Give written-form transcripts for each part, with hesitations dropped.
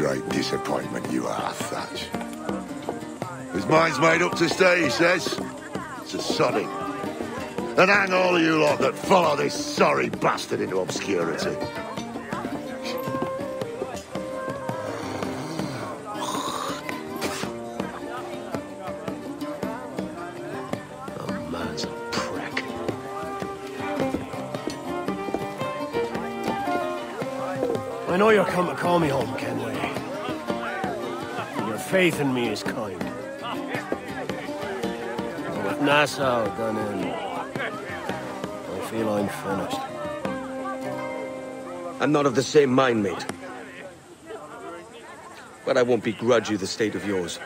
great disappointment you are, Thatch. His mind's made up to stay, he says. It's a sodding. And hang all of you lot that follow this sorry bastard into obscurity. The man's a prick. I know you're come to call me home, Kenway. Your faith in me is kind. But with Nassau done in, I feel I'm finished. I'm not of the same mind, mate. But I won't begrudge you the state of yours.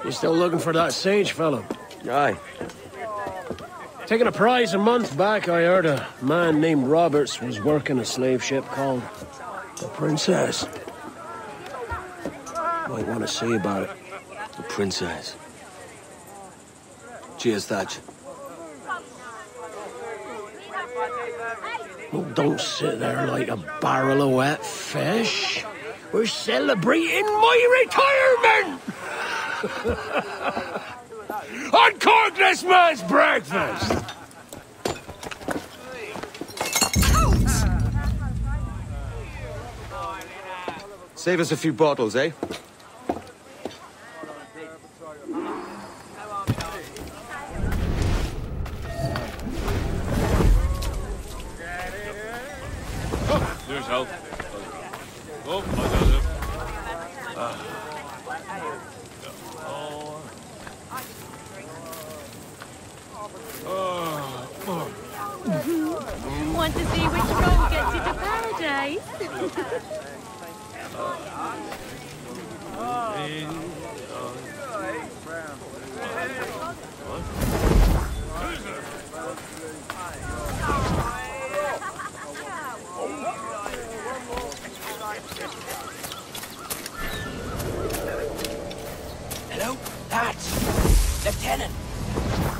You still looking for that sage fellow? Aye. Taking a prize a month back, I heard a man named Roberts was working a slave ship called the Princess. Might want to see about it. The Princess. Cheers, Thatch. Oh, don't sit there like a barrel of wet fish. We're celebrating my retirement! Uncork this man's breakfast! Save us a few bottles, eh? There's help. Oh, I got it. Want to see which roll gets you to paradise? Hello? That's Lieutenant.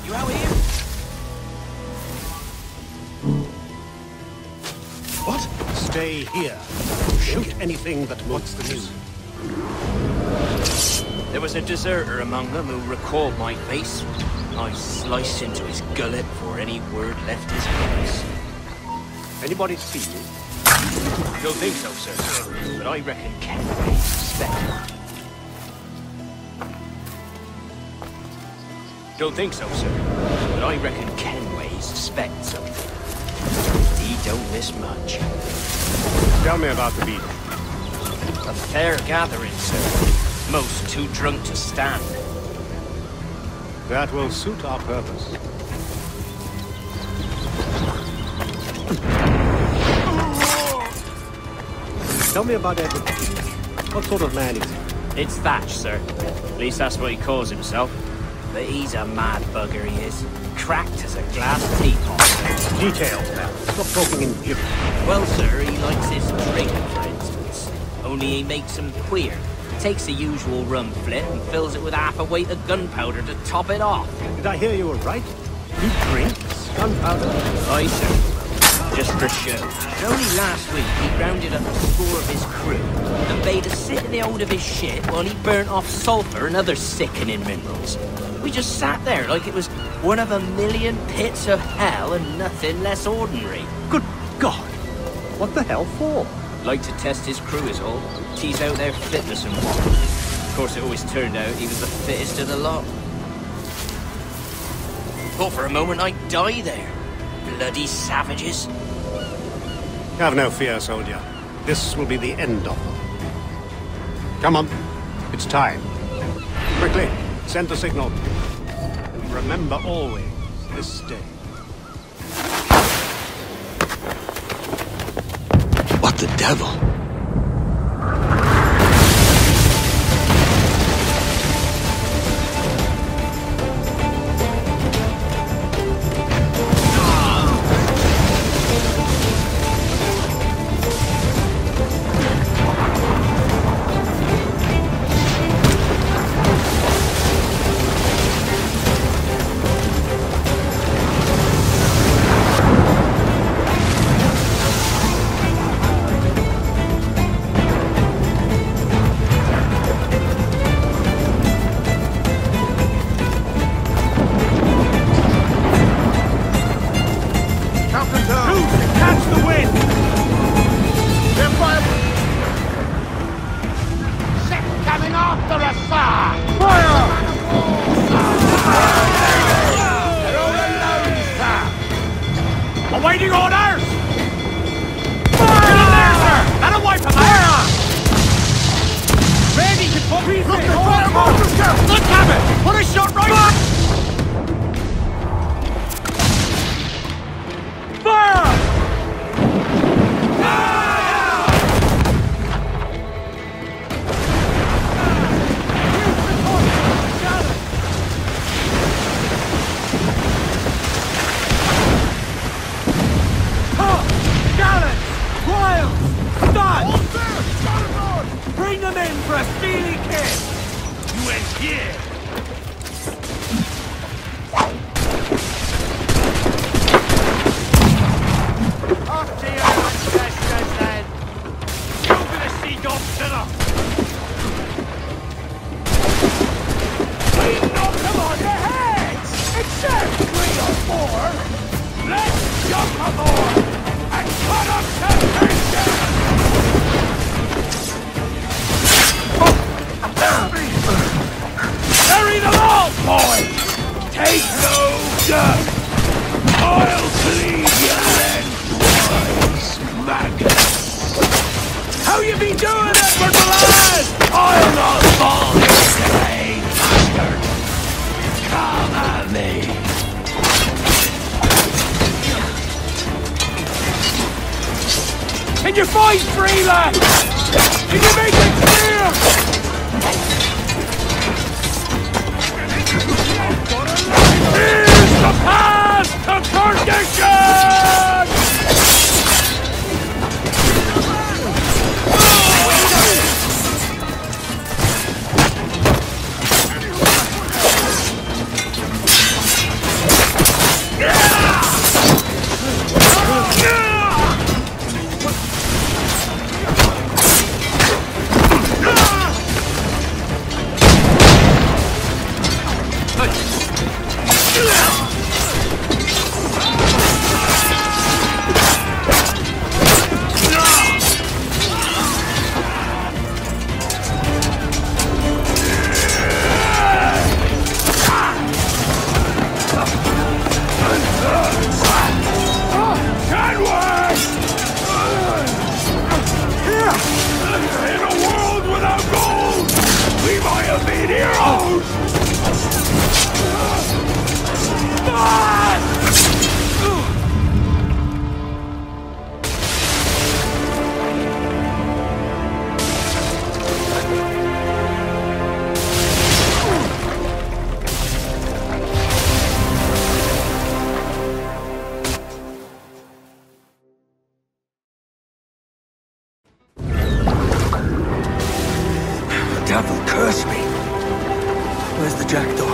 You out here? What? Stay here. Shoot anything that wants the news. There was a deserter among them who recalled my face. I sliced into his gullet before any word left his lips. Anybody see you? Don't think so, sir. But I reckon Kenway suspected. Don't think so, sir. But I reckon Kenway suspects something. He don't miss much. Tell me about the beat. A fair gathering, sir. Most too drunk to stand. That will suit our purpose. Tell me about Edward. What sort of man is he? It's Thatch, sir. At least that's what he calls himself. But he's a mad bugger, he is. Cracked as a glass teapot, sir. Details, now. Stop talking in gibberish. Well, sir, he likes his drink, for instance. Only he makes them queer. Takes the usual rum flip and fills it with half a weight of gunpowder to top it off. Did I hear you were right? He drinks gunpowder? Aye, sir. Just for show. Only last week he rounded up a score of his crew and bade us sit in the hold of his ship while he burnt off sulphur and other sickening minerals. We just sat there like it was one of a million pits of hell and nothing less ordinary. Good God! What the hell for? Like to test his crew is all. Tease out their fitness and what. Of course, it always turned out he was the fittest of the lot. Thought for a moment I'd die there. Bloody savages. Have no fear, soldier. This will be the end of them. Come on. It's time. Quickly, send the signal. And remember always this day. What the devil? Waiting orders! Fire! Get in there, sir! That away from there! Ready to put me through! Let's have it! Put a shot right back! Fire! Bring them in for a steely kiss! You ain't here! After you, ancestors, then! Go for the sea-dog sinner! We knock them on their heads! Except 3 or 4! Let's jump aboard and cut up to pieces! Carry them all, boy! Take no dirt! I'll clean your lengthwise, maggots! How you been doing, Edward, my lad? I'll not fall today, bastard! Come at me! Can you find 3, lad? Can you make it clear? Here's the path to perdition! Devil curse me. Where's the jackdaw?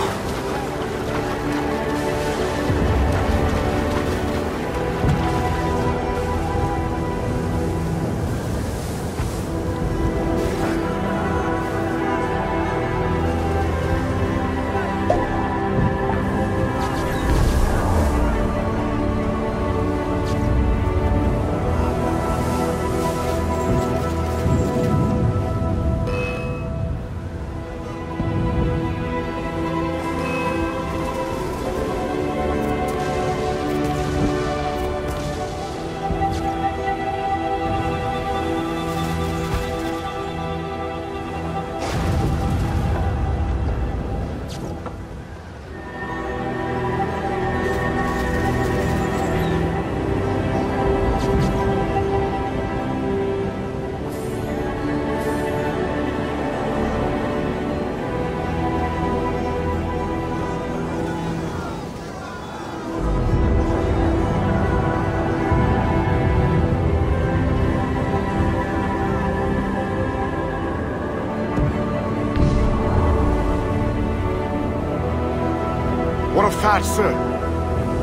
What of Thatch, sir?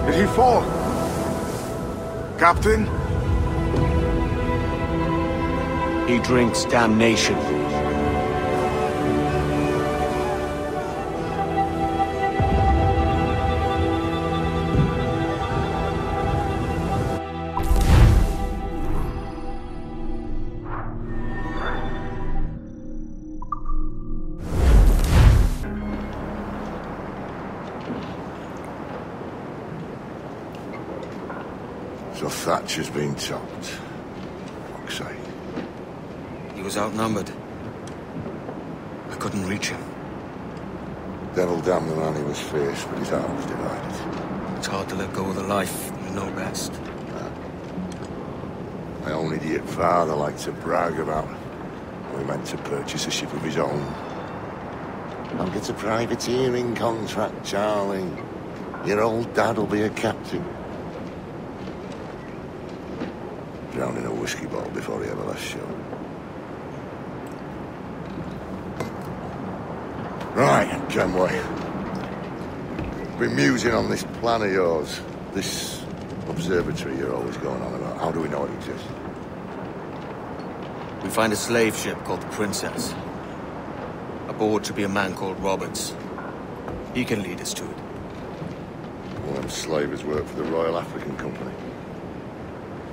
Did he fall? Captain? He drinks damnation. So Thatcher's been topped. Fuck's sake. He was outnumbered. I couldn't reach him. Devil damn the man, he was fierce, but his heart was divided. It's hard to let go of the life you know best. My own idiot father liked to brag about how he meant to purchase a ship of his own. I'll get a privateering contract, Charlie. Your old dad'll be a captain. Drowned in a whiskey bottle before he ever left shore. Right, Kenway. Been musing on this plan of yours. This observatory you're always going on about. How do we know it exists? We find a slave ship called the Princess. Aboard should be a man called Roberts. He can lead us to it. All them slavers work for the Royal African Company.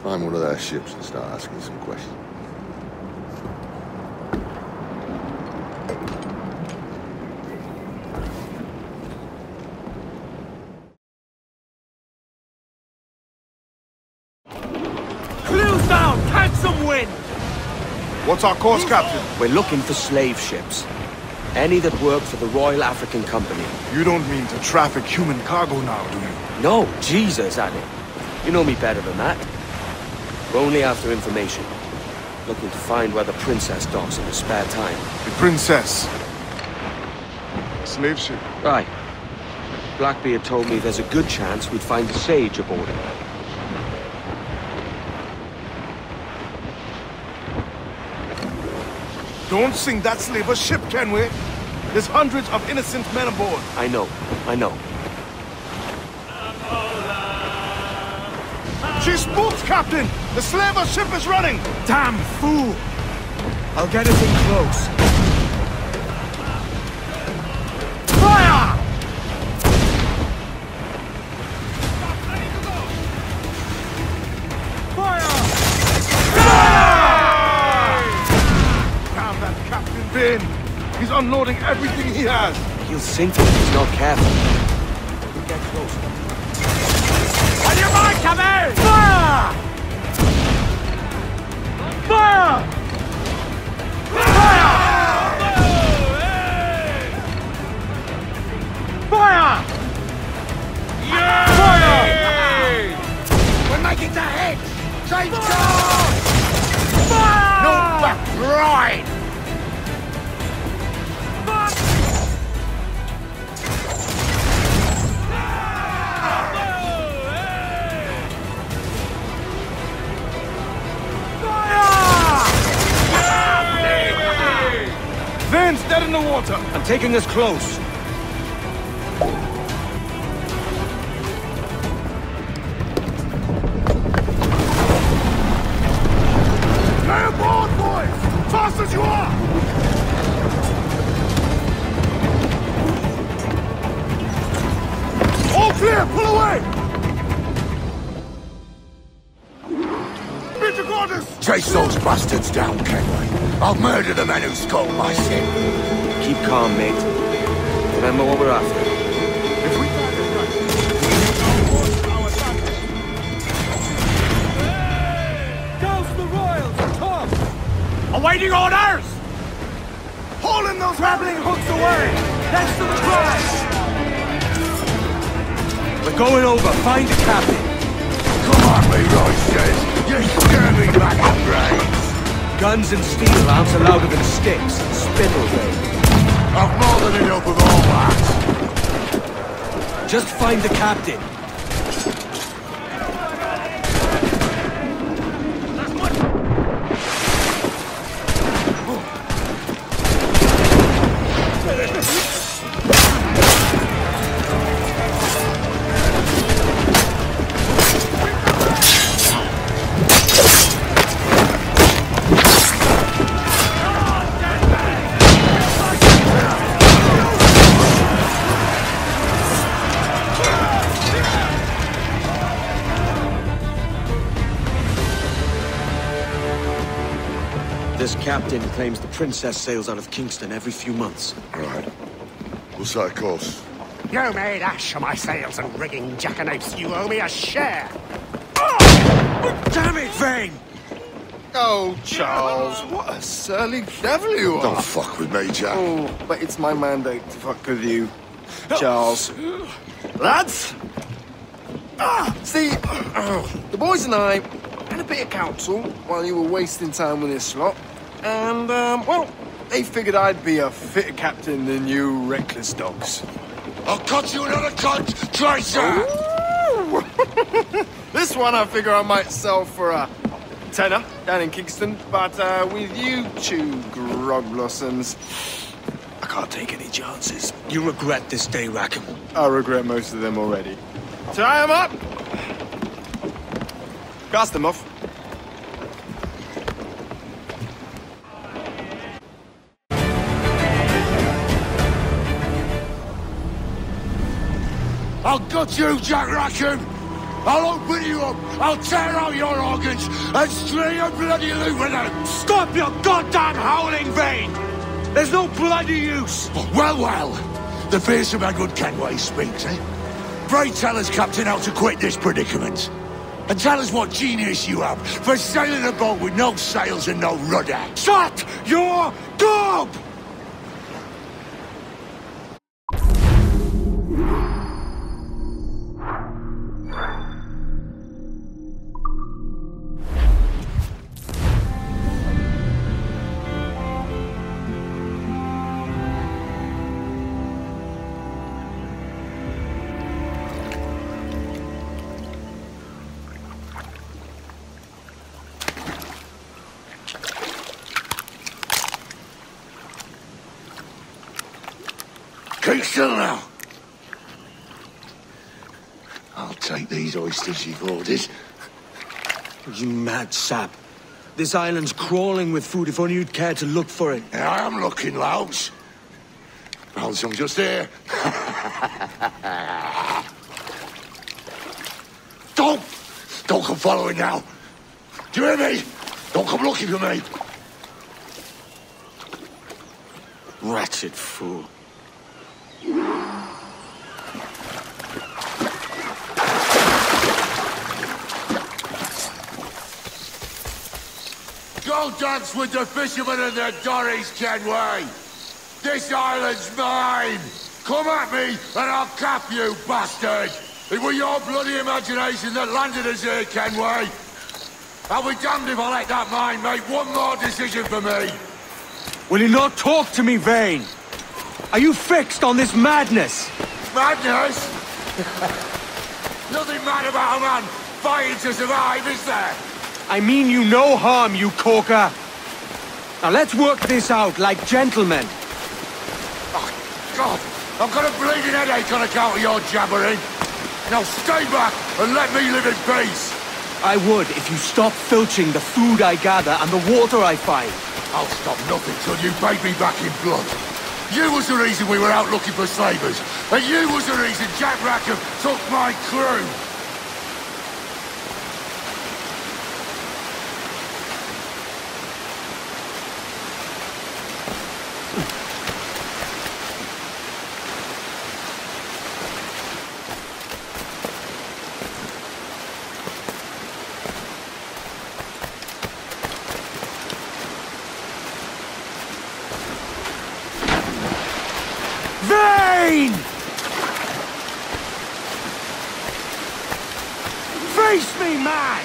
Find one of their ships and start asking some questions. Clues down! Catch some wind! What's our course, Captain? We're looking for slave ships. Any that work for the Royal African Company. You don't mean to traffic human cargo now, do you? No, Jesus, Annie. You know me better than that. We're only after information. Looking to find where the Princess docks in her spare time. The Princess. Slave ship. Right. Blackbeard told me there's a good chance we'd find the Sage aboard it. Don't sink that slaver ship, Kenway. There's hundreds of innocent men aboard. I know. She spooks, Captain! The slaver ship is running! Damn fool! I'll get us in close. Fire! Fire! Damn that Captain Vane! He's unloading everything he has! He'll sink it if he's not careful. We'll get closer. On your mark, Caber! Fire! Fire! Fire! Fire! Yeah! Fire! We're making the hit! Change course! Fire! No back right! Vane's dead in the water! I'm taking us close. Lay aboard, boys! Fast as you are! All clear! Pull away! Major Gordon! Chase those bastards down, Kenway. I'll murder the men who stole my ship. Keep calm, mate. Remember what we're after. If we find it right, our advantage. Douse the Royals, Tom! Awaiting orders! Hauling those Grappling hooks away! Next to the prize! We're going over. Find the captain. Come on, Leroy says. You scurvy back of brains. Guns and steel aren't louder than sticks. Spittle way. I've more than enough of all that. Just find the captain. This captain claims the Princess sails out of Kingston every few months. Right. We'll set a course. You made ash of my sails and rigging, jackanapes. You owe me a share. Damn it, Vane! Oh, Charles, what a surly devil you are. Don't fuck with me, Jack. Oh, but it's my mandate to fuck with you, Charles. Lads! See, the boys and I had a bit of counsel while you were wasting time with this lot. And, well, they figured I'd be a fitter captain than you reckless dogs. I'll cut you another cunt, Tracer! This one I figure I might sell for a tenner down in Kingston, but with you two grog blossoms, I can't take any chances. You regret this day, Rackham. I regret most of them already. Tie them up! Cast them off. I'll gut you, Jack Rackham! I'll open you up, I'll tear out your organs, and string a bloody loop with them! Stop your goddamn howling, Vane! There's no bloody use! Well, well, the fearsome Edward Kenway speaks, eh? Pray tell us, Captain, how to quit this predicament. And tell us what genius you have for sailing a boat with no sails and no rudder. Shut your gob! Keep still now. I'll take these oysters you've ordered. You mad sap. This island's crawling with food if only you'd care to look for it. Yeah, I am looking, Louds. Found some just here. Don't come following now. Do you hear me? Don't come looking for me. Wretched fool. Go dance with the fishermen and their dories, Kenway! This island's mine! Come at me and I'll cap you, bastard! It was your bloody imagination that landed us here, Kenway! I'll be damned if I let that mind make one more decision for me! Will you not talk to me, Vane? Are you fixed on this madness? Madness? Nothing mad about a man fighting to survive, is there? I mean you no harm, you corker. Now let's work this out like gentlemen. Oh, God! I've got a bleeding headache on account of your jabbering. Now stay back and let me live in peace. I would if you stopped filching the food I gather and the water I find. I'll stop nothing till you pay me back in blood. You was the reason we were out looking for slavers, and you was the reason Jack Rackham took my crew. Vane! Face me, man!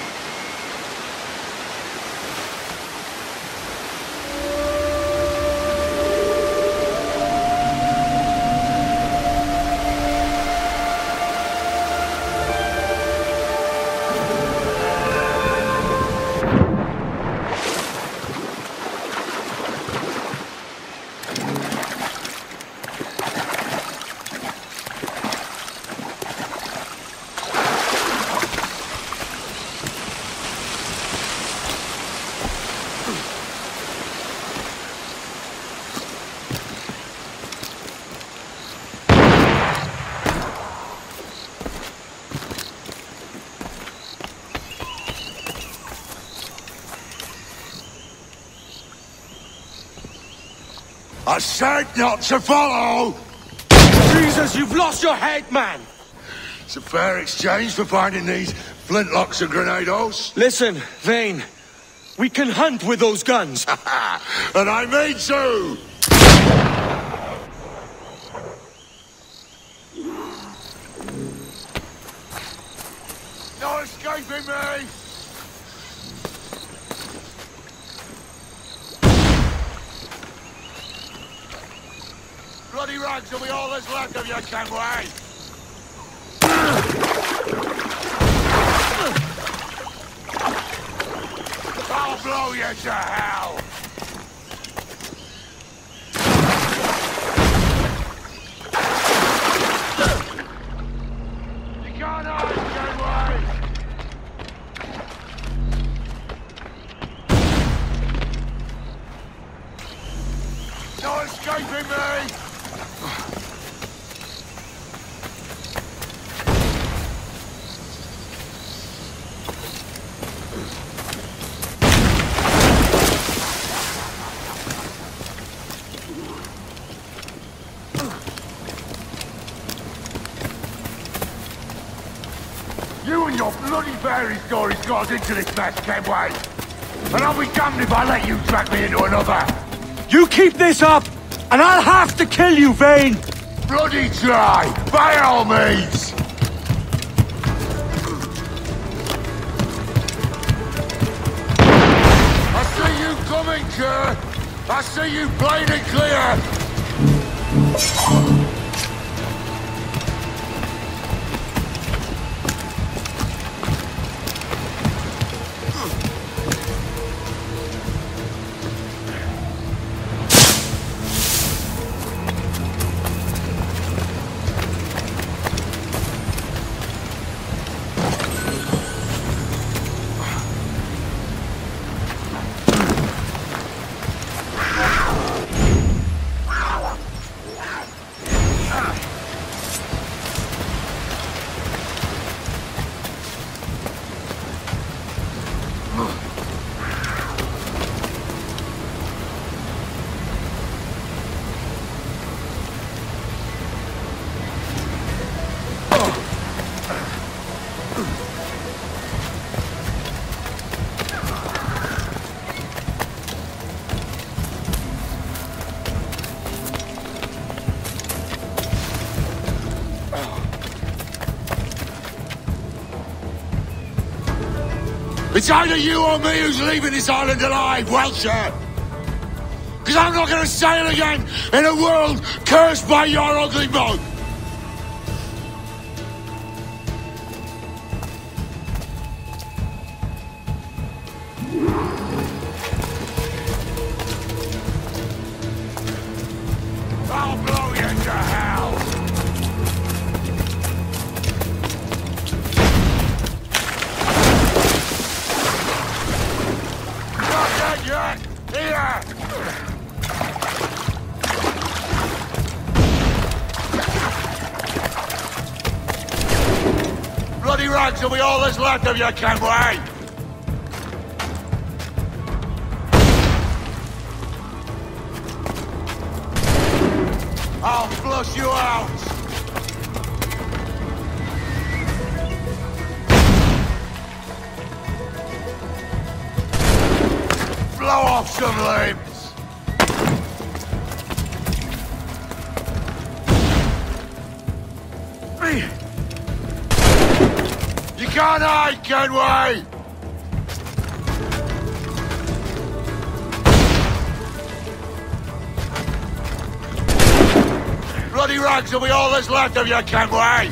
I said not to follow! Jesus, you've lost your head, man! It's a fair exchange for finding these flintlocks and grenados. Listen, VANE. We can hunt with those guns. And I mean to! No escaping me! Bloody rags will be all that's left of you, Kenway! I'll blow you to hell! You can't hide, Kenway! No escaping me! You and your bloody fairy stories got us into this mess, Kenway. And I'll be damned if I let you drag me into another. You keep this up, and I'll have to kill you, VANE! Bloody try, by all means. I see you coming, Kerr. I see you plain and clear. It's either you or me who's leaving this island alive, Welsher. Because I'm not going to sail again in a world cursed by your ugly mug. I'll blow you to hell. Here! Bloody rags will be all that's left of you, Kenway! I'll flush you out! Blow off some limbs! You can't hide, Kenway! Bloody rags will be all that's left of you, Kenway!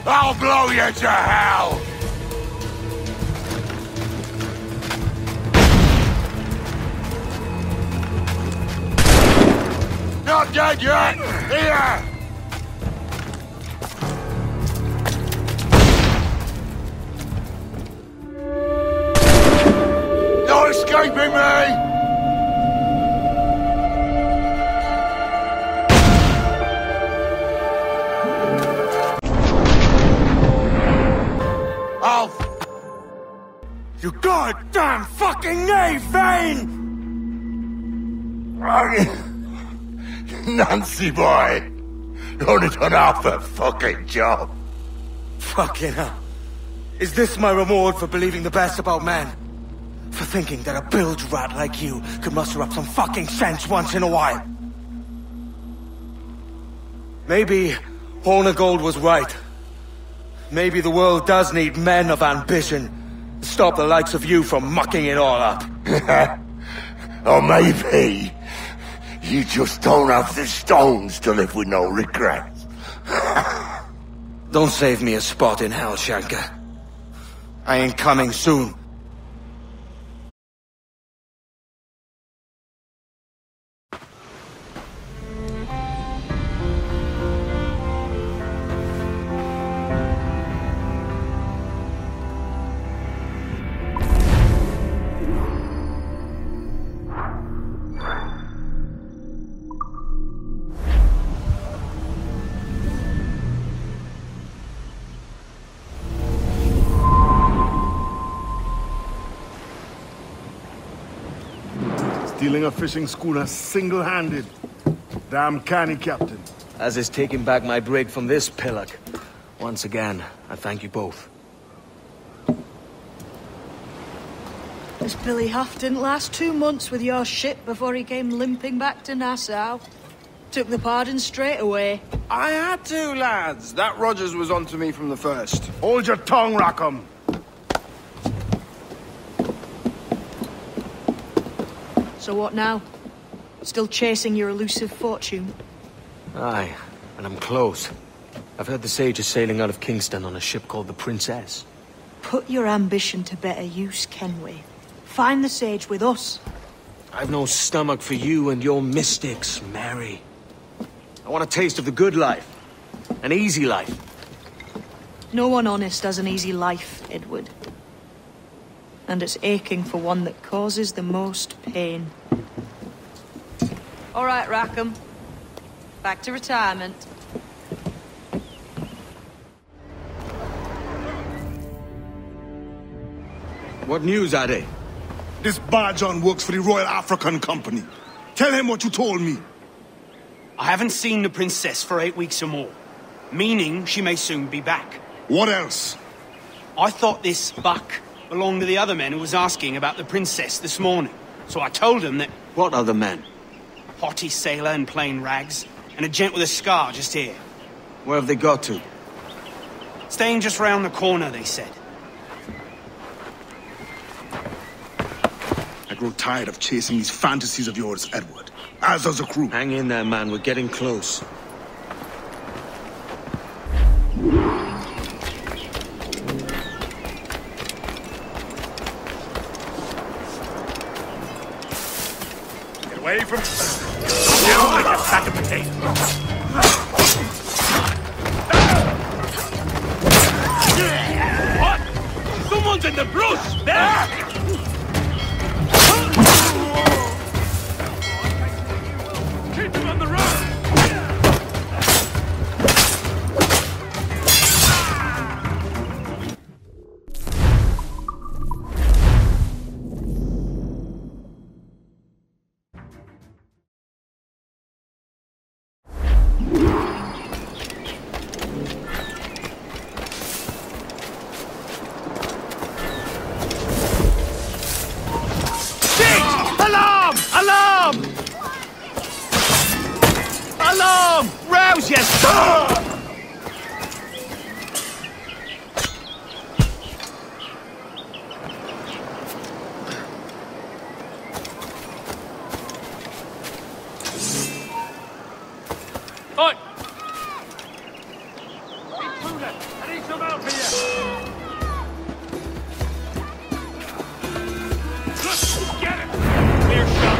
I'll blow you to hell! Not dead yet! Here! No escaping me! You goddamn fucking knave, VANE! Nancy boy. Only done half the fucking job. Fucking hell. Is this my reward for believing the best about men? For thinking that a bilge rat like you could muster up some fucking sense once in a while? Maybe Hornigold was right. Maybe the world does need men of ambition to stop the likes of you from mucking it all up. Or maybe you just don't have the stones to live with no regrets. Don't save me a spot in hell, Shanker. I ain't coming soon. Stealing a fishing schooner single-handed. Damn canny, Captain. As is taking back my brig from this pillock. Once again, I thank you both. This Billy Huff didn't last 2 months with your ship before he came limping back to Nassau. Took the pardon straight away. I had to, lads. That Rogers was onto me from the first. Hold your tongue, Rackham. So what now? Still chasing your elusive fortune? Aye, and I'm close. I've heard the Sage is sailing out of Kingston on a ship called the Princess. Put your ambition to better use, Kenway. Find the Sage with us. I've no stomach for you and your mystics, Mary. I want a taste of the good life. An easy life. No one honest has an easy life, Edward. And it's aching for one that causes the most pain. All right, Rackham. Back to retirement. What news, Ade? This Barjon works for the Royal African Company. Tell him what you told me. I haven't seen the princess for 8 weeks or more, meaning she may soon be back. What else? I thought this buck belonged to the other men who was asking about the princess this morning. So I told him that... What other men? Haughty sailor in plain rags, and a gent with a scar just here. Where have they got to? Staying just round the corner, they said. I grow tired of chasing these fantasies of yours, Edward. As does the crew. Hang in there, man. We're getting close. Get away from... You like a sack of potatoes. What? Someone's in the brush! There! Keep him on the road! Alarm! Alarm! Alarm! Rouse yourself! Oi! Intruder! I need some help here! Get it! Clear shot!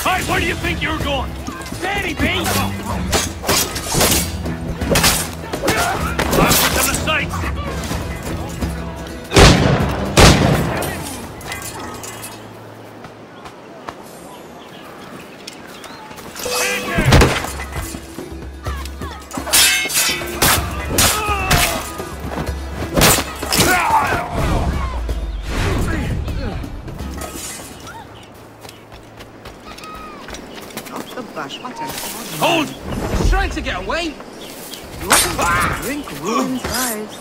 Hey, where do you think you're going? Steady, Pete! Backwards on the sights! Hold! He's trying to get away! Drink ruins lives.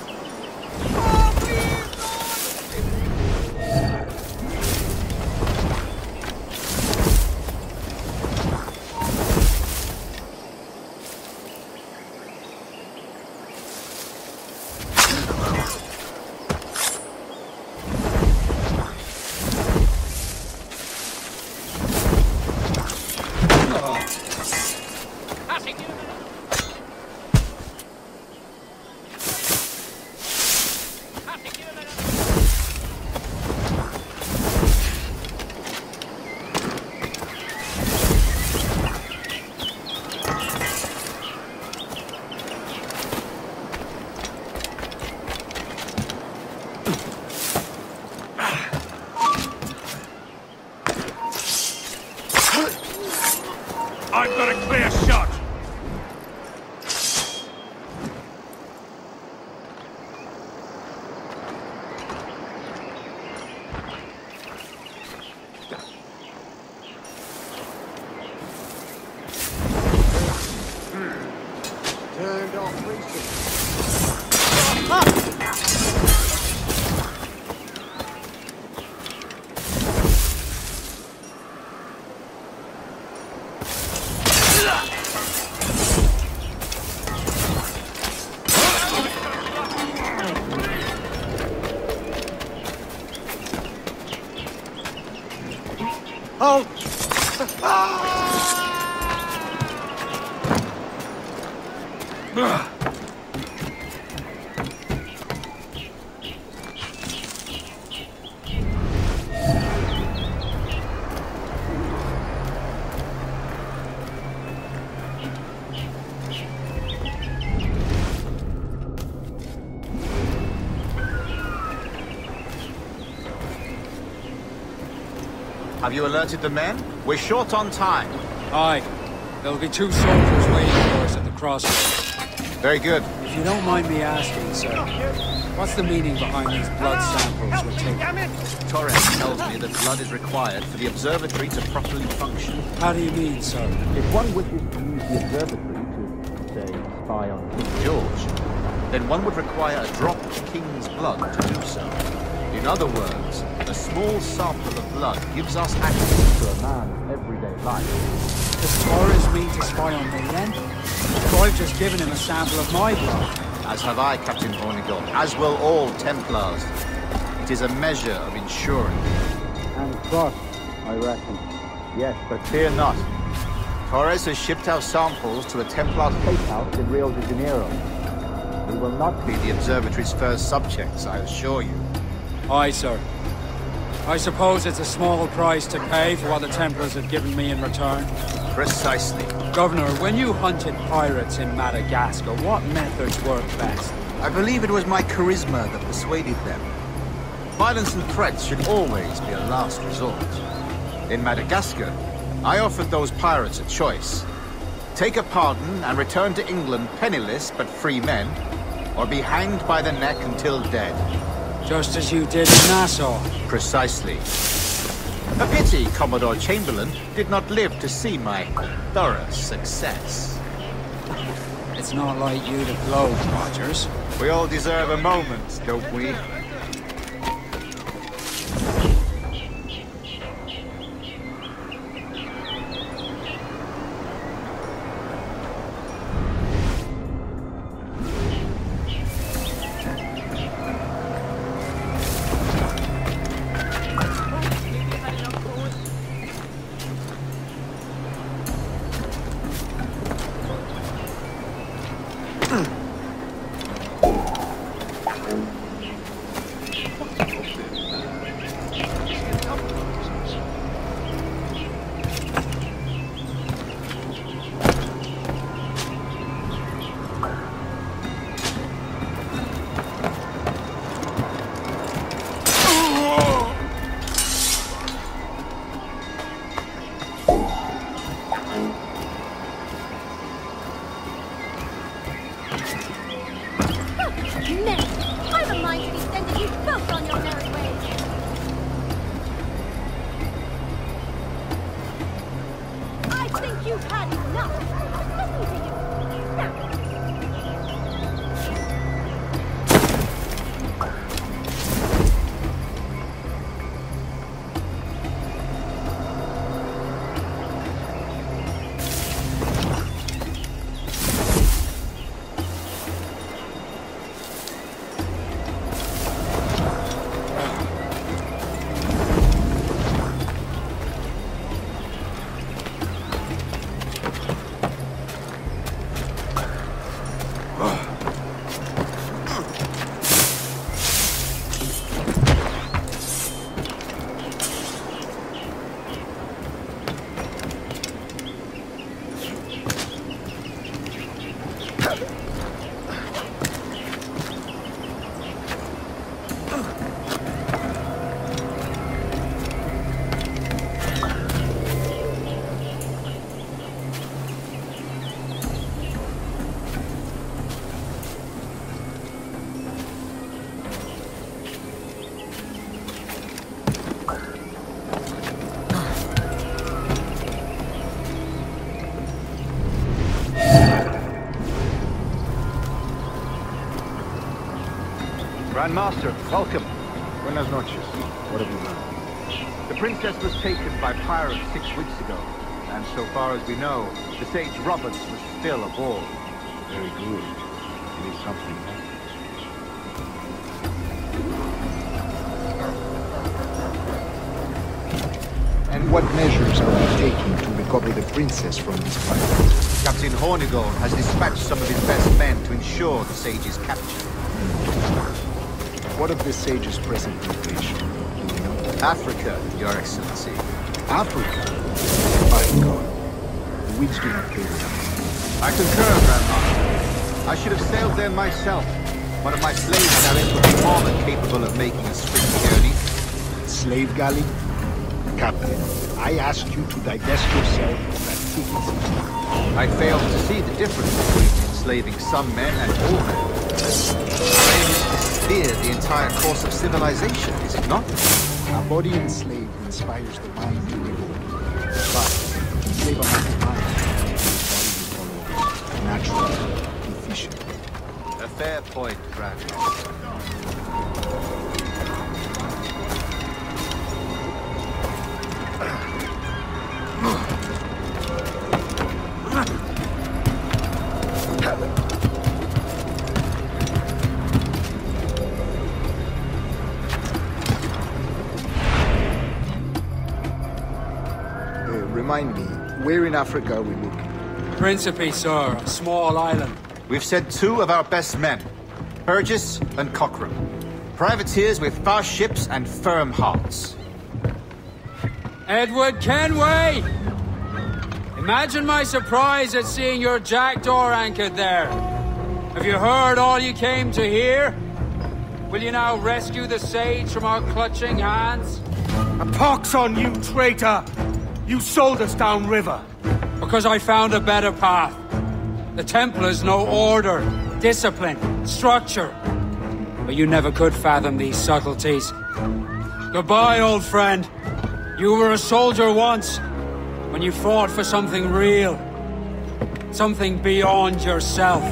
I've got a clear shot. Turned off recently. Halt! Have you alerted the men? We're short on time. Aye. There'll be 2 soldiers waiting for us at the crossroads. Very good. If you don't mind me asking, sir, what's the meaning behind these blood samples we're taking? Torres tells me that blood is required for the observatory to properly function. How do you mean, sir? If one wishes to use the observatory to, say, spy on King George, then one would require a drop of the King's blood to do so. In other words, a small sample of blood gives us access to a man's everyday life. Does Torres mean to spy on me then? I've just given him a sample of my blood. As have I, Captain Hornigold, as will all Templars. It is a measure of insurance. And trust, I reckon. Yes, but fear not. Torres has shipped our samples to a Templar steakhouse in Rio de Janeiro. We will not be the observatory's first subjects, I assure you. Aye, sir. I suppose it's a small price to pay for what the Templars have given me in return. Precisely. Governor, when you hunted pirates in Madagascar, what methods worked best? I believe it was my charisma that persuaded them. Violence and threats should always be a last resort. In Madagascar, I offered those pirates a choice. Take a pardon and return to England penniless but free men, or be hanged by the neck until dead. Just as you did in Nassau. Precisely. A pity Commodore Chamberlain did not live to see my thorough success. It's not like you to gloat, Rogers. We all deserve a moment, don't we? You've had enough. Listen to you. Now. Grandmaster, welcome. Buenas noches. What have you learned? The princess was taken by pirates 6 weeks ago, and so far as we know, the sage Roberts was still aboard. Very good. It is something else. And what measures are we taking to recover the princess from these pirates? Captain Hornigold has dispatched some of his best men to ensure the sage's capture. What of the sage's present location? Do we know? Africa, Your Excellency. Africa? My God. The winds do not play with us. I concur, Grandmaster. I should have sailed there myself. One of my slave galleys would be more than capable of making a swift journey. Slave galley? Captain, I asked you to divest yourself of that ticket. I failed to see the difference between enslaving some men and all men. Steer the entire course of civilization, is it not? A body enslaved inspires the mind to revolt. But to enslave a man's mind, the body will follow naturally, efficiently. A fair point, Grandmaster. Remind me, where in Africa are we looking? Principe, sir, a small island. We've sent 2 of our best men, Burgess and Cochrane. Privateers with fast ships and firm hearts. Edward Kenway! Imagine my surprise at seeing your jackdaw anchored there. Have you heard all you came to hear? Will you now rescue the sage from our clutching hands? A pox on you, traitor! You sold us downriver. Because I found a better path. The Templars know order, discipline, structure. But you never could fathom these subtleties. Goodbye, old friend. You were a soldier once, when you fought for something real. Something beyond yourself.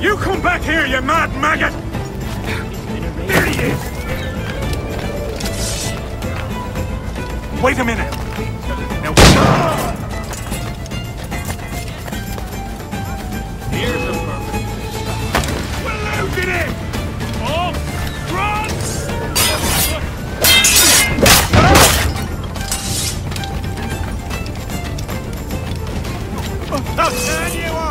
You come back here, you mad maggot! There he is! Wait a minute. Now... Here's a perfect... We're losing it! Oh! Run! I'll turn you on!